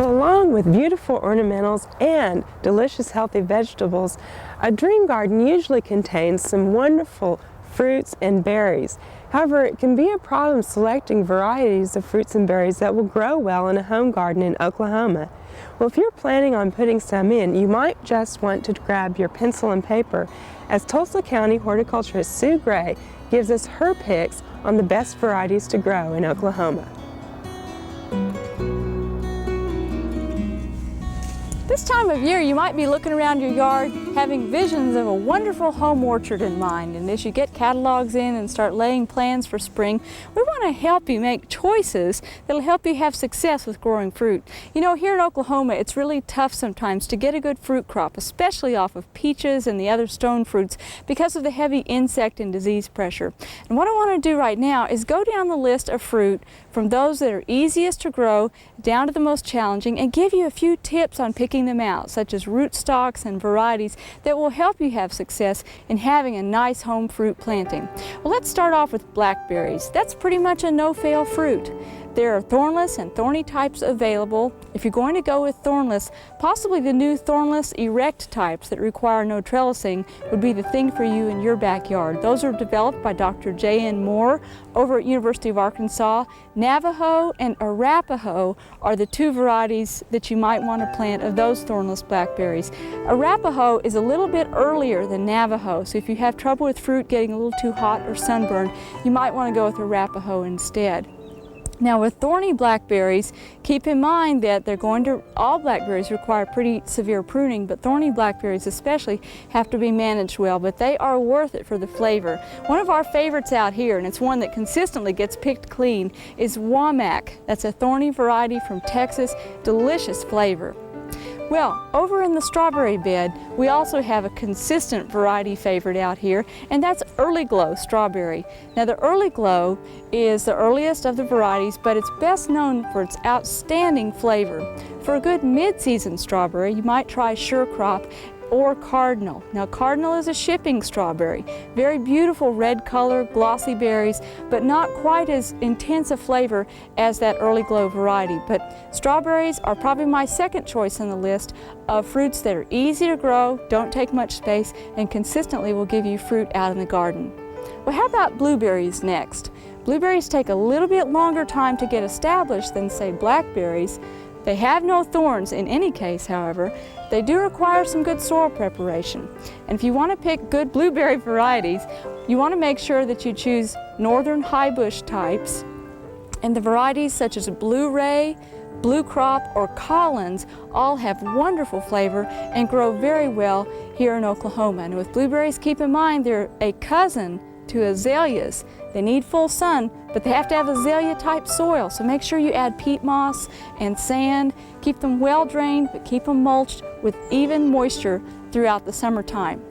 Well, along with beautiful ornamentals and delicious healthy vegetables, a dream garden usually contains some wonderful fruits and berries. However, it can be a problem selecting varieties of fruits and berries that will grow well in a home garden in Oklahoma. Well, if you're planning on putting some in, you might just want to grab your pencil and paper, as Tulsa County horticulturist Sue Gray gives us her picks on the best varieties to grow in Oklahoma. This time of year, you might be looking around your yard having visions of a wonderful home orchard in mind. And as you get catalogs in and start laying plans for spring, we want to help you make choices that'll help you have success with growing fruit. You know, here in Oklahoma, it's really tough sometimes to get a good fruit crop, especially off of peaches and the other stone fruits, because of the heavy insect and disease pressure. And what I want to do right now is go down the list of fruit from those that are easiest to grow down to the most challenging, and give you a few tips on picking them out, such as rootstocks and varieties that will help you have success in having a nice home fruit planting. Well, let's start off with blackberries. That's pretty much a no-fail fruit. There are thornless and thorny types available. If you're going to go with thornless, possibly the new thornless erect types that require no trellising would be the thing for you in your backyard. Those are developed by Dr. J.N. Moore over at University of Arkansas. Navajo and Arapaho are the two varieties that you might want to plant of those thornless blackberries. Arapaho is a little bit earlier than Navajo, so if you have trouble with fruit getting a little too hot or sunburned, you might want to go with Arapaho instead. Now, with thorny blackberries, keep in mind that all blackberries require pretty severe pruning, but thorny blackberries especially have to be managed well, but they are worth it for the flavor. One of our favorites out here, and it's one that consistently gets picked clean, is Womack. That's a thorny variety from Texas, delicious flavor. Well, over in the strawberry bed, we also have a consistent variety favorite out here, and that's Early Glow strawberry. Now, the Early Glow is the earliest of the varieties, but it's best known for its outstanding flavor. For a good mid-season strawberry, you might try Sure Crop or Cardinal. Now, Cardinal is a shipping strawberry. Very beautiful red color, glossy berries, but not quite as intense a flavor as that Early Glow variety. But strawberries are probably my second choice on the list of fruits that are easy to grow, don't take much space, and consistently will give you fruit out in the garden. Well, how about blueberries next? Blueberries take a little bit longer time to get established than, say, blackberries. They have no thorns in any case, however. They do require some good soil preparation. And if you want to pick good blueberry varieties, you want to make sure that you choose northern high bush types. And the varieties such as Blue Ray, Blue Crop, or Collins all have wonderful flavor and grow very well here in Oklahoma. And with blueberries, keep in mind they're a cousin to azaleas. They need full sun, but they have to have azalea type soil, so make sure you add peat moss and sand. Keep them well drained, but keep them mulched with even moisture throughout the summertime.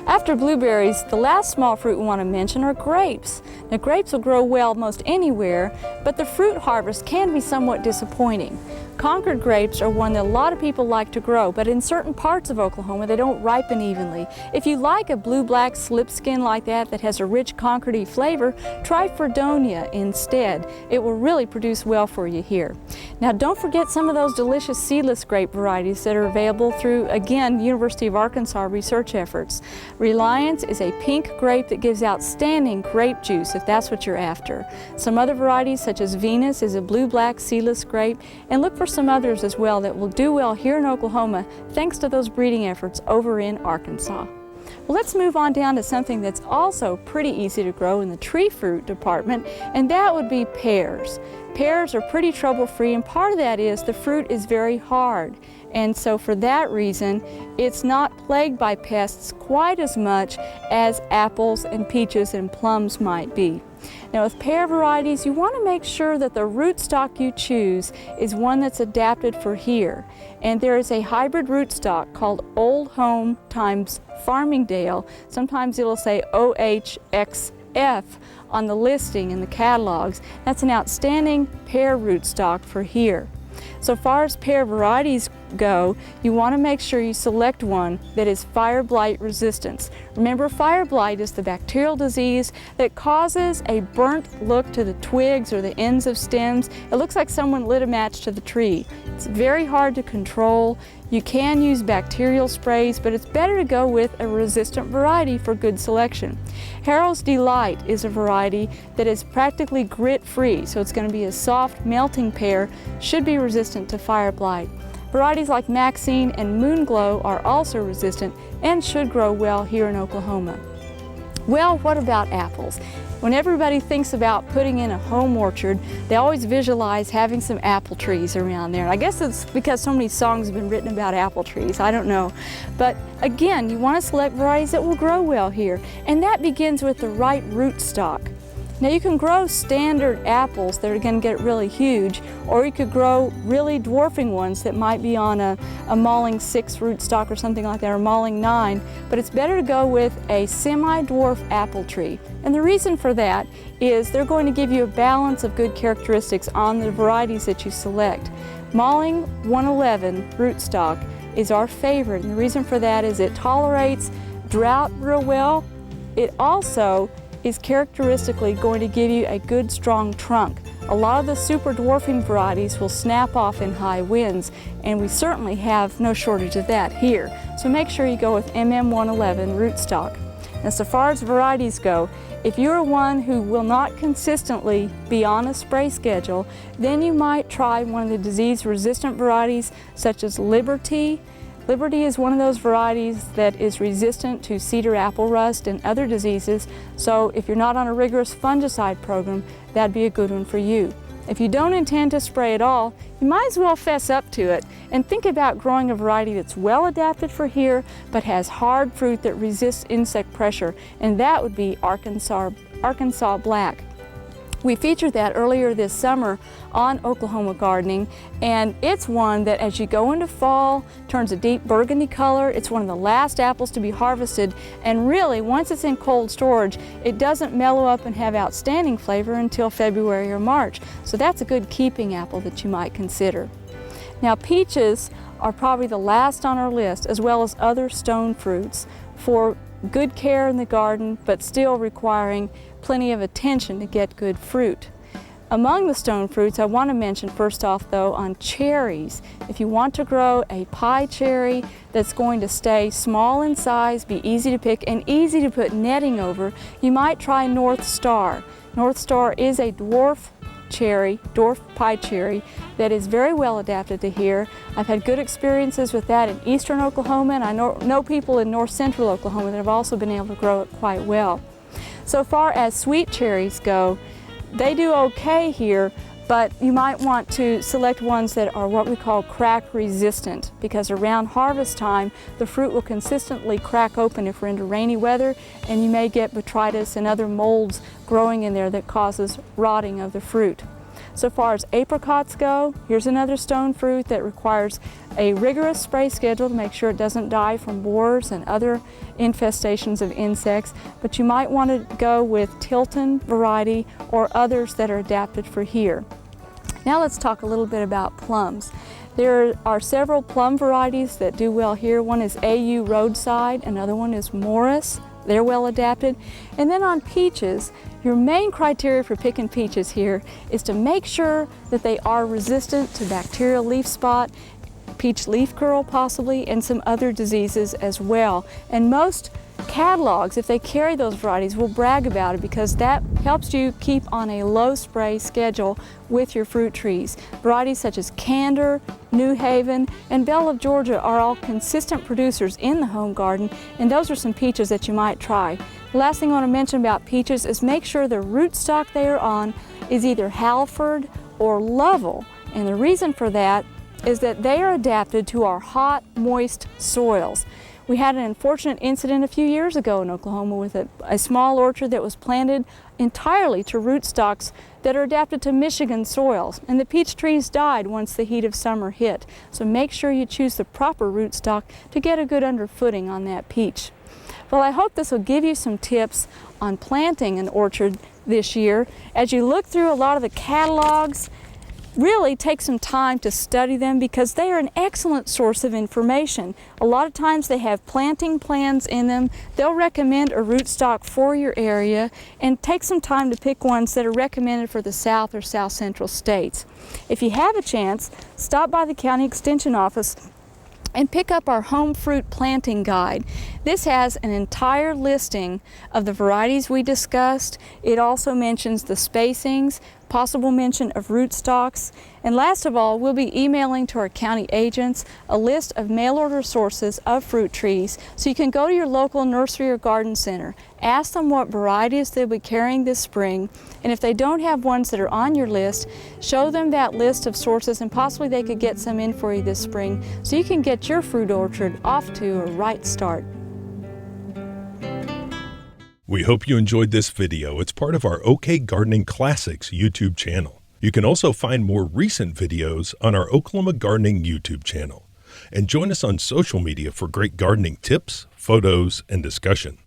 After blueberries, the last small fruit we want to mention are grapes. Now, grapes will grow well most anywhere, but the fruit harvest can be somewhat disappointing. Concord grapes are one that a lot of people like to grow, but in certain parts of Oklahoma they don't ripen evenly. If you like a blue-black slip skin like that has a rich Concordy flavor, try Fredonia instead. It will really produce well for you here. Now, don't forget some of those delicious seedless grape varieties that are available through, again, University of Arkansas research efforts. Reliance is a pink grape that gives outstanding grape juice if that's what you're after. Some other varieties such as Venus is a blue-black seedless grape, and look for some others as well that will do well here in Oklahoma thanks to those breeding efforts over in Arkansas. Well, let's move on down to something that's also pretty easy to grow in the tree fruit department, and that would be pears. Pears are pretty trouble-free, and part of that is the fruit is very hard. And so for that reason, it's not plagued by pests quite as much as apples and peaches and plums might be. Now, with pear varieties, you want to make sure that the rootstock you choose is one that's adapted for here. And there is a hybrid rootstock called Old Home times Farmingdale. Sometimes it'll say OHXF on the listing in the catalogs. That's an outstanding pear rootstock for here. So far as pear varieties go, you want to make sure you select one that is fire blight resistant. Remember, fire blight is the bacterial disease that causes a burnt look to the twigs or the ends of stems. It looks like someone lit a match to the tree. It's very hard to control. You can use bacterial sprays, but it's better to go with a resistant variety for good selection. Harold's Delight is a variety that is practically grit-free, so it's going to be a soft, melting pear, should be resistant to fire blight. Varieties like Maxine and Moonglow are also resistant and should grow well here in Oklahoma. Well, what about apples? When everybody thinks about putting in a home orchard, they always visualize having some apple trees around there. I guess it's because so many songs have been written about apple trees, I don't know. But again, you want to select varieties that will grow well here, and that begins with the right rootstock. Now you can grow standard apples that are going to get really huge, or you could grow really dwarfing ones that might be on a Malling 6 rootstock or something like that, or Malling 9, but it's better to go with a semi-dwarf apple tree. And the reason for that is they're going to give you a balance of good characteristics on the varieties that you select. Malling 111 rootstock is our favorite, and the reason for that is it tolerates drought real well. It also is characteristically going to give you a good strong trunk. A lot of the super dwarfing varieties will snap off in high winds, and we certainly have no shortage of that here. So make sure you go with MM111 rootstock. Now, so far as varieties go, if you're one who will not consistently be on a spray schedule, then you might try one of the disease-resistant varieties such as Liberty. Liberty is one of those varieties that is resistant to cedar apple rust and other diseases, so if you're not on a rigorous fungicide program, that'd be a good one for you. If you don't intend to spray at all, you might as well fess up to it and think about growing a variety that's well adapted for here but has hard fruit that resists insect pressure, and that would be Arkansas Black. We featured that earlier this summer on Oklahoma Gardening, and it's one that as you go into fall turns a deep burgundy color. It's one of the last apples to be harvested, and really once it's in cold storage it doesn't mellow up and have outstanding flavor until February or March. So that's a good keeping apple that you might consider. Now, peaches are probably the last on our list, as well as other stone fruits, for good care in the garden but still requiring plenty of attention to get good fruit. Among the stone fruits, I want to mention first off though on cherries. If you want to grow a pie cherry that's going to stay small in size, be easy to pick, and easy to put netting over, you might try North Star. North Star is a dwarf pie cherry that is very well adapted to here. I've had good experiences with that in eastern Oklahoma, and I know people in north central Oklahoma that have also been able to grow it quite well. So far as sweet cherries go, they do okay here, but you might want to select ones that are what we call crack resistant, because around harvest time the fruit will consistently crack open if we're into rainy weather, and you may get botrytis and other molds growing in there that causes rotting of the fruit. So far as apricots go, here's another stone fruit that requires a rigorous spray schedule to make sure it doesn't die from borers and other infestations of insects, but you might want to go with Tilton variety or others that are adapted for here. Now let's talk a little bit about plums. There are several plum varieties that do well here. One is AU Roadside, another one is Morris. They're well adapted. And then on peaches, your main criteria for picking peaches here is to make sure that they are resistant to bacterial leaf spot, peach leaf curl possibly, and some other diseases as well. And most catalogs, if they carry those varieties, will brag about it because that helps you keep on a low spray schedule with your fruit trees. Varieties such as Candor, New Haven, and Belle of Georgia are all consistent producers in the home garden, and those are some peaches that you might try. The last thing I want to mention about peaches is make sure the rootstock they are on is either Halford or Lovell, and the reason for that is that they are adapted to our hot, moist soils. We had an unfortunate incident a few years ago in Oklahoma with a small orchard that was planted entirely to rootstocks that are adapted to Michigan soils, and the peach trees died once the heat of summer hit. So make sure you choose the proper rootstock to get a good underfooting on that peach. Well, I hope this will give you some tips on planting an orchard this year. As you look through a lot of the catalogs, really take some time to study them because they are an excellent source of information. A lot of times they have planting plans in them. They'll recommend a rootstock for your area, and take some time to pick ones that are recommended for the South or South Central states. If you have a chance, stop by the County Extension Office and pick up our home fruit planting guide. This has an entire listing of the varieties we discussed. It also mentions the spacings, possible mention of rootstocks, and last of all, we'll be emailing to our county agents a list of mail order sources of fruit trees, so you can go to your local nursery or garden center, ask them what varieties they'll be carrying this spring, and if they don't have ones that are on your list, show them that list of sources and possibly they could get some in for you this spring so you can get your fruit orchard off to a right start. We hope you enjoyed this video. It's part of our OK Gardening Classics YouTube channel. You can also find more recent videos on our Oklahoma Gardening YouTube channel. And join us on social media for great gardening tips, photos, and discussion.